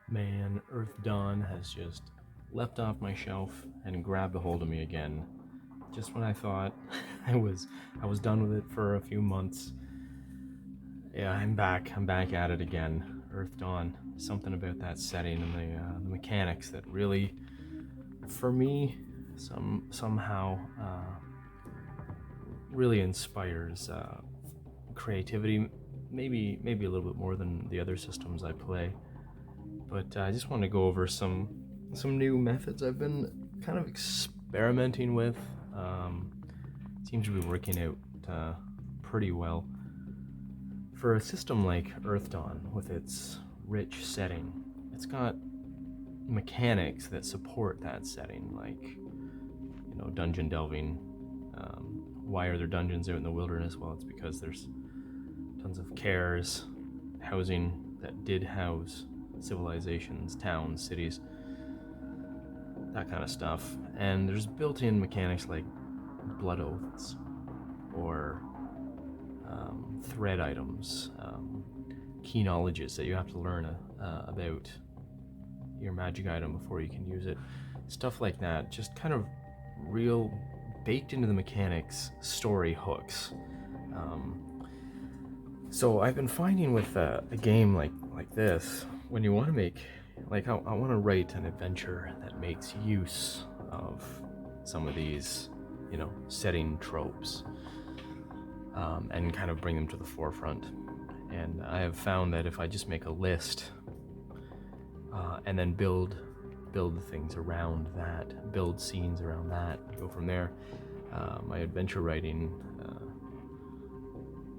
Man, Earthdawn has just left off my shelf and grabbed a hold of me again. Just when I thought I was done with it for a few months. Yeah, I'm back. I'm back at it again. Earthdawn. Something about that setting and the mechanics that really, for me, somehow really inspires creativity. Maybe a little bit more than the other systems I play. But I just want to go over some new methods I've been kind of experimenting with. Seems to be working out pretty well for a system like Earthdawn with its rich setting. It's got mechanics that support that setting, like dungeon delving. Why are there dungeons out in the wilderness? Well, it's because there's tons of cares, housing that did house civilizations, towns, cities, that kind of stuff. And there's built-in mechanics like blood oaths or thread items, key knowledges that you have to learn about your magic item before you can use it. Stuff like that, just kind of real baked into the mechanics story hooks. So I've been finding with a game like this, when you want to make, like I want to write an adventure that makes use of some of these, setting tropes, and kind of bring them to the forefront. And I have found that if I just make a list and then build things around that, build scenes around that, go from there, my adventure writing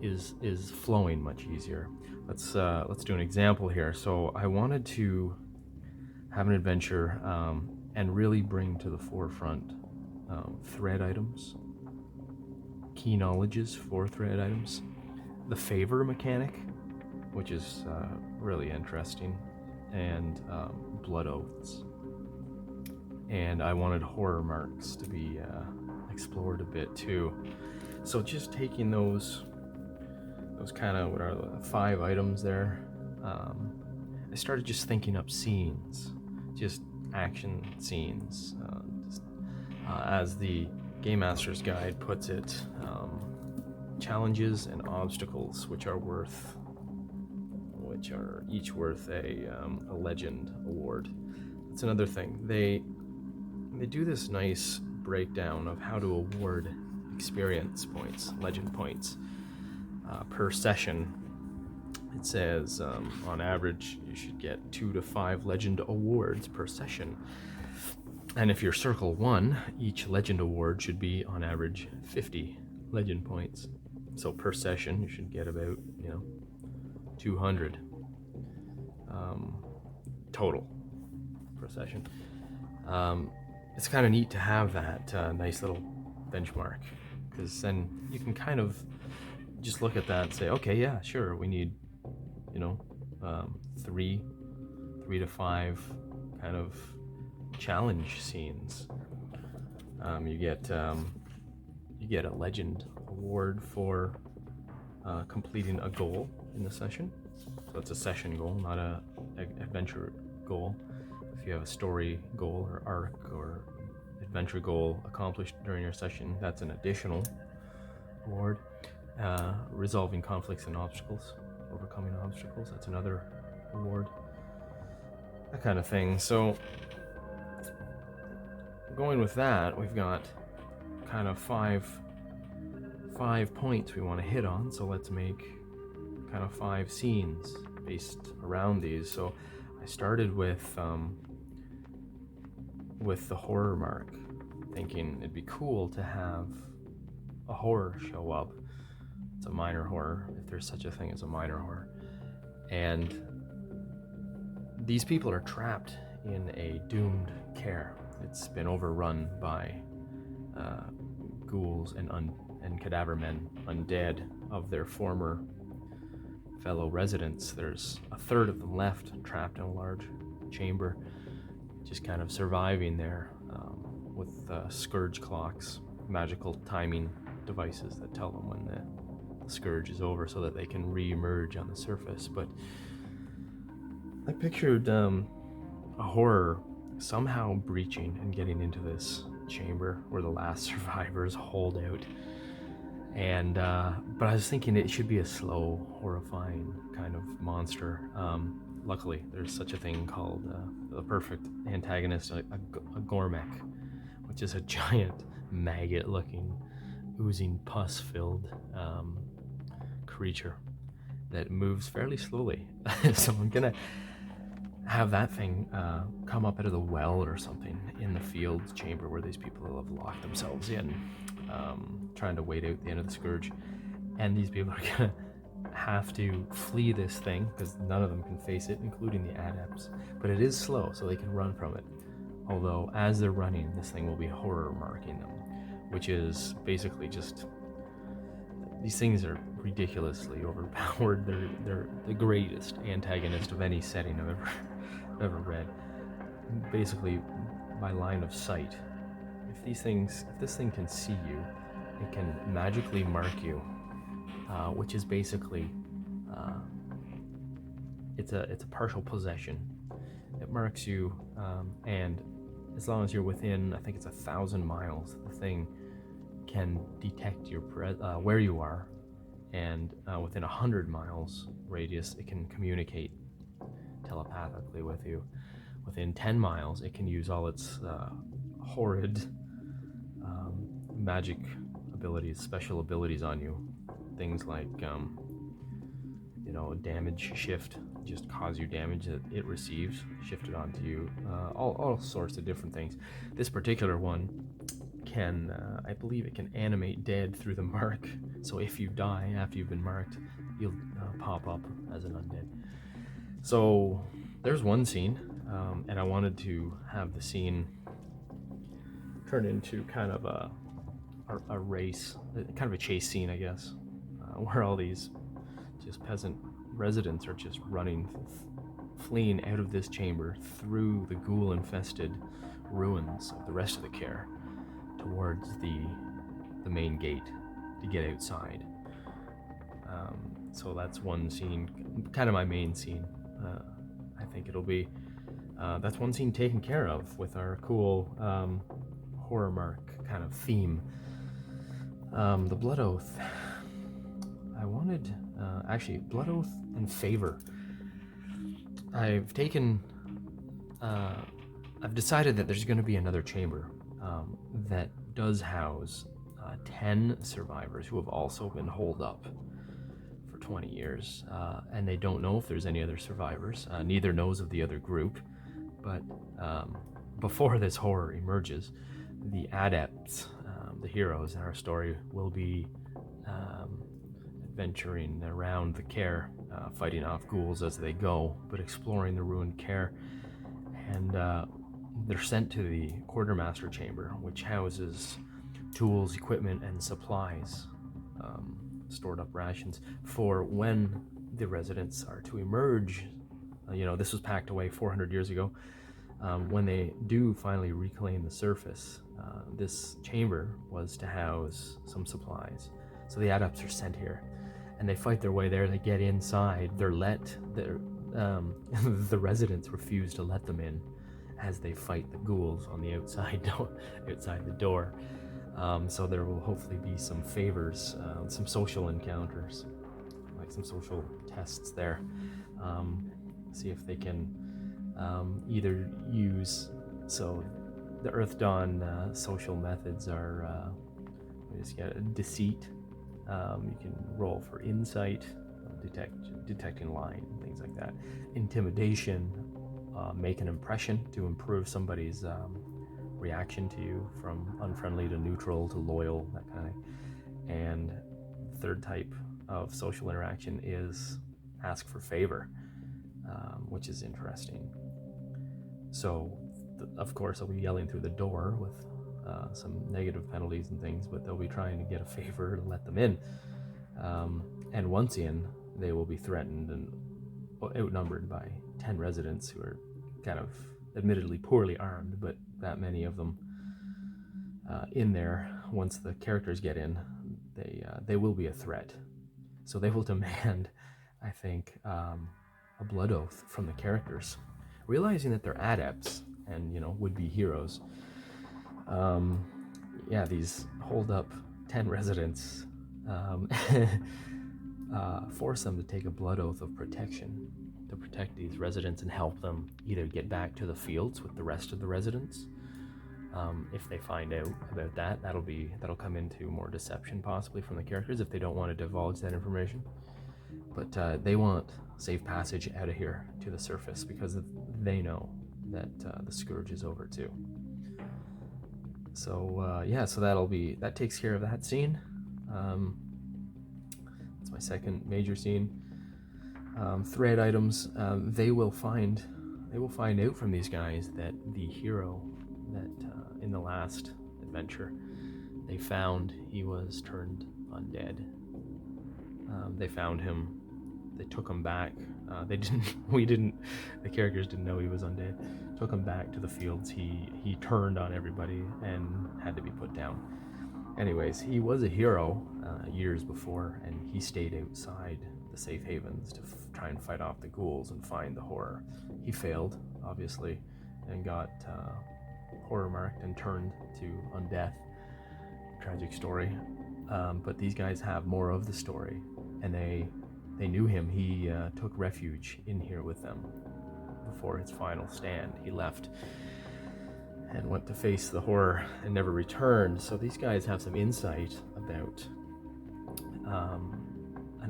is flowing much easier. Let's do an example here. So I wanted to have an adventure and really bring to the forefront thread items, key knowledges for thread items, the favor mechanic, which is really interesting, and blood oaths. And I wanted horror marks to be explored a bit too. So just taking those kind of, what are the 5 items there, I started just thinking up scenes, just action scenes, as the Game Master's Guide puts it, challenges and obstacles which are each worth a legend award. That's another thing. They do this nice breakdown of how to award experience points, legend points, per session. It says on average you should get 2 to 5 legend awards per session. And if you're circle 1, each legend award should be on average 50 legend points. So per session you should get about 200 total per session. It's kind of neat to have that nice little benchmark, because then you can kind of just look at that and say, okay, yeah, sure, we need 3 to 5 kind of challenge scenes. You get a legend award for completing a goal in the session. So it's a session goal, not a adventure goal. If you have a story goal or arc or adventure goal accomplished during your session, that's an additional award. Resolving conflicts and obstacles, overcoming obstacles, that's another award. That kind of thing. So going with that, we've got kind of five points we want to hit on. So let's make kind of 5 scenes based around these. So I started with the horror mark, thinking it'd be cool to have a horror show up. It's a minor horror, if there's such a thing as a minor horror. And these people are trapped in a doomed care. It's been overrun by ghouls and cadaver men, undead of their former fellow residents. There's a third of them left, trapped in a large chamber, just kind of surviving there, with scourge clocks, magical timing devices that tell them when the scourge is over so that they can re-emerge on the surface. But I pictured a horror somehow breaching and getting into this chamber where the last survivors hold out. And but I was thinking it should be a slow, horrifying kind of monster. Luckily, there's such a thing called the perfect antagonist, a Gormek, which is a giant maggot-looking, oozing pus-filled creature that moves fairly slowly. So I'm gonna have that thing come up out of the well or something in the field chamber where these people have locked themselves in, trying to wait out the end of the scourge. And these people are gonna have to flee this thing because none of them can face it, including the adepts. But it is slow, so they can run from it. Although, as they're running, this thing will be horror marking them, which is basically just... These things are ridiculously overpowered. They're the greatest antagonist of any setting I've ever read. Basically, by line of sight. If this thing can see you, it can magically mark you, which is basically it's a partial possession. It marks you, and as long as you're within, I think it's 1,000 miles, the thing can detect your where you are, and within 100 miles radius, it can communicate telepathically with you. Within 10 miles, it can use all its horrid magic abilities, special abilities on you. Things like, damage shift, just cause you damage that it receives, shift it onto you, all sorts of different things. This particular one can, I believe it can animate dead through the mark. So if you die after you've been marked, you'll pop up as an undead. So there's one scene, and I wanted to have the scene turn into kind of a race, kind of a chase scene, I guess, where all these just peasant residents are just running, fleeing out of this chamber through the ghoul-infested ruins of the rest of the care towards the main gate to get outside. So that's one scene, kind of my main scene. I think it'll be, that's one scene taken care of with our cool horror mark kind of theme. The Blood Oath. I wanted, actually, Blood Oath and Favor. I've decided that there's going to be another chamber that does house 10 survivors who have also been holed up for 20 years, and they don't know if there's any other survivors. Neither knows of the other group, but before this horror emerges, the adepts, the heroes in our story, will be adventuring around the care, fighting off ghouls as they go, but exploring the ruined care. And they're sent to the quartermaster chamber, which houses tools, equipment, and supplies, stored up rations for when the residents are to emerge. This was packed away 400 years ago. When they do finally reclaim the surface, this chamber was to house some supplies. So the adepts are sent here, and they fight their way there. They get inside. The residents refuse to let them in as they fight the ghouls on the outside the door. So there will hopefully be some favors, some social encounters, like some social tests there. See if they can either use, so the Earthdawn social methods are deceit. You can roll for insight, detecting lying, things like that. Intimidation, make an impression to improve somebody's reaction to you from unfriendly to neutral to loyal, that kind of thing. And the third type of social interaction is ask for favor, which is interesting. So, of course, I'll be yelling through the door with some negative penalties and things, but they'll be trying to get a favor to let them in. And once in, they will be threatened and outnumbered by 10 residents who are kind of admittedly poorly armed, but that many of them in there. Once the characters get in, they will be a threat. So they will demand, I think, a blood oath from the characters, realizing that they're adepts and, would-be heroes, these hold up 10 residents, force them to take a blood oath of protection to protect these residents and help them either get back to the fields with the rest of the residents. If they find out about that, that'll come into more deception possibly from the characters if they don't want to divulge that information. But they want safe passage out of here to the surface because they know that the scourge is over too. So so that takes care of that scene. That's my second major scene. Thread items. They will find out from these guys that the hero that in the last adventure they found, he was turned undead. They found him. They took him back. The characters didn't know he was undead. Took him back to the fields. He turned on everybody and had to be put down. Anyways, he was a hero years before, and he stayed outside the safe havens to try and fight off the ghouls and find the horror. He failed, obviously, and got horror marked and turned to undeath. Tragic story. But these guys have more of the story, and they knew him. He took refuge in here with them before his final stand. He left and went to face the horror and never returned. So these guys have some insight about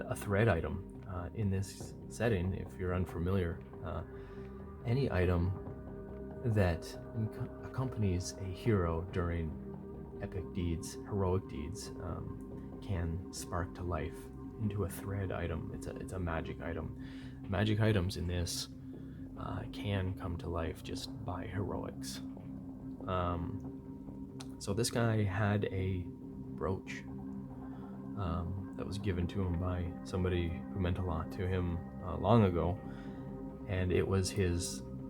a thread item in this setting. If you're unfamiliar, any item that accompanies a hero during epic deeds, heroic deeds, can spark to life into a thread item. It's a magic item. Magic items in this can come to life just by heroics. So this guy had a brooch that was given to him by somebody who meant a lot to him long ago, and it was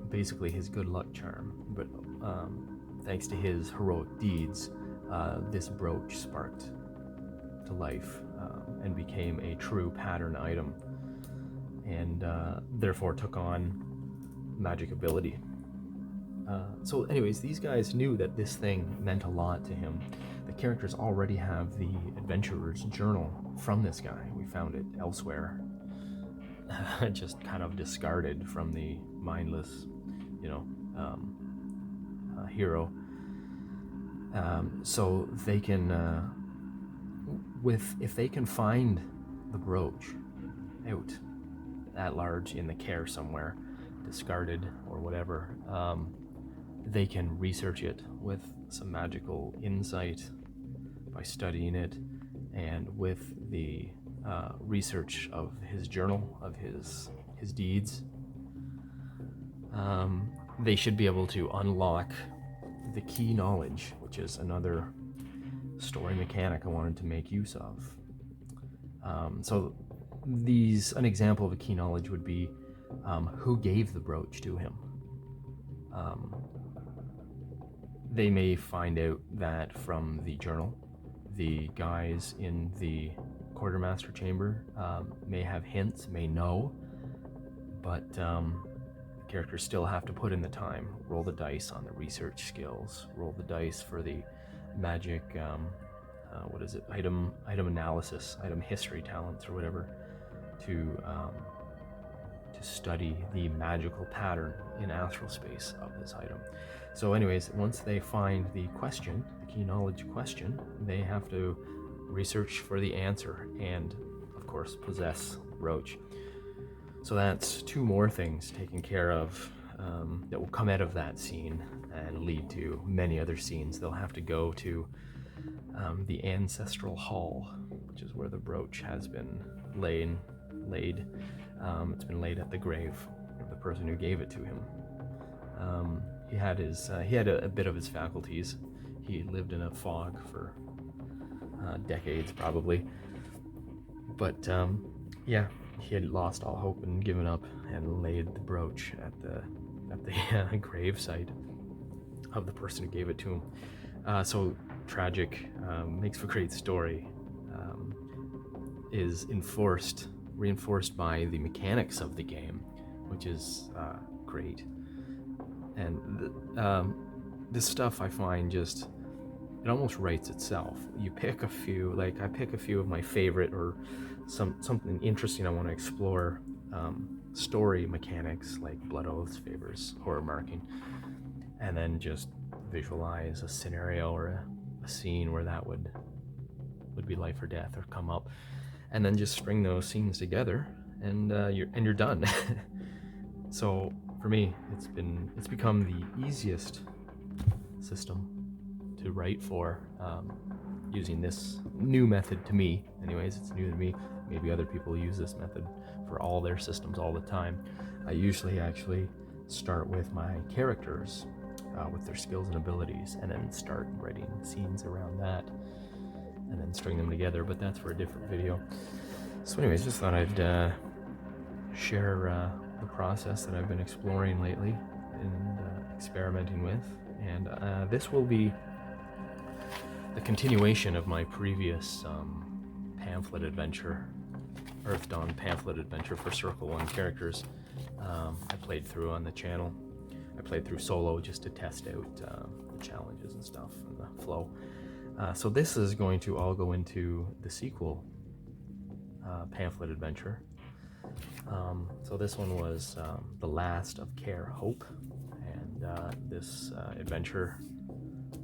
basically his good luck charm. But thanks to his heroic deeds, this brooch sparked to life and became a true pattern item, and therefore took on magic ability. So anyways, these guys knew that this thing meant a lot to him. The characters already have the adventurer's journal from this guy. We found it elsewhere, just kind of discarded from the mindless, hero. So they can, if they can find the brooch out at large in the care somewhere, discarded or whatever, they can research it with some magical insight by studying it, and with the research of his journal, of his deeds, they should be able to unlock the key knowledge, which is another story mechanic I wanted to make use of. So an example of a key knowledge would be who gave the brooch to him. They may find out that from the journal. The guys in the quartermaster chamber may have hints, may know, but characters still have to put in the time, roll the dice on the research skills, roll the dice for the magic, item analysis, item history talents or whatever, to study the magical pattern in astral space of this item. So anyways, once they find the question, the key knowledge question, they have to research for the answer and, of course, possess the brooch. So that's two more things taken care of that will come out of that scene and lead to many other scenes. They'll have to go to the ancestral hall, which is where the brooch has been laid. It's been laid at the grave of the person who gave it to him. He had a bit of his faculties. He lived in a fog for decades, probably. But he had lost all hope and given up, and laid the brooch at the grave site of the person who gave it to him. So tragic, makes for great story. Is reinforced by the mechanics of the game, which is great. And this stuff I find just, it almost writes itself. You pick a few, like I pick a few of my favorite or something interesting I want to explore, story mechanics like blood oaths, favors, horror marking, and then just visualize a scenario or a scene where that would be life or death or come up, and then just string those scenes together, and you're done. So for me, it's become the easiest system to write for, using this new method. To me anyways, it's new to me. Maybe other people use this method for all their systems all the time. I usually actually start with my characters, with their skills and abilities, and then start writing scenes around that, and then string them together, but that's for a different video. So anyways, just thought I'd share the process that I've been exploring lately and experimenting with, and this will be the continuation of my previous pamphlet adventure, Earthdawn pamphlet adventure for Circle 1 characters. I played through on the channel. I played through solo just to test out the challenges and stuff and the flow. So this is going to all go into the sequel pamphlet adventure. So this one was The Last of Care Hope, and this adventure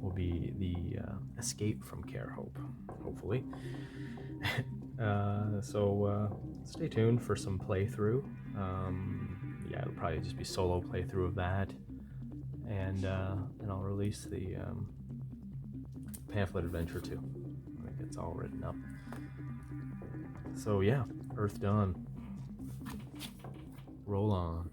will be the Escape from Care Hope, hopefully. So stay tuned for some playthrough. Yeah, it'll probably just be solo playthrough of that, and I'll release the pamphlet adventure too. I think it's all written up. So yeah, Earthdawn. Roll on.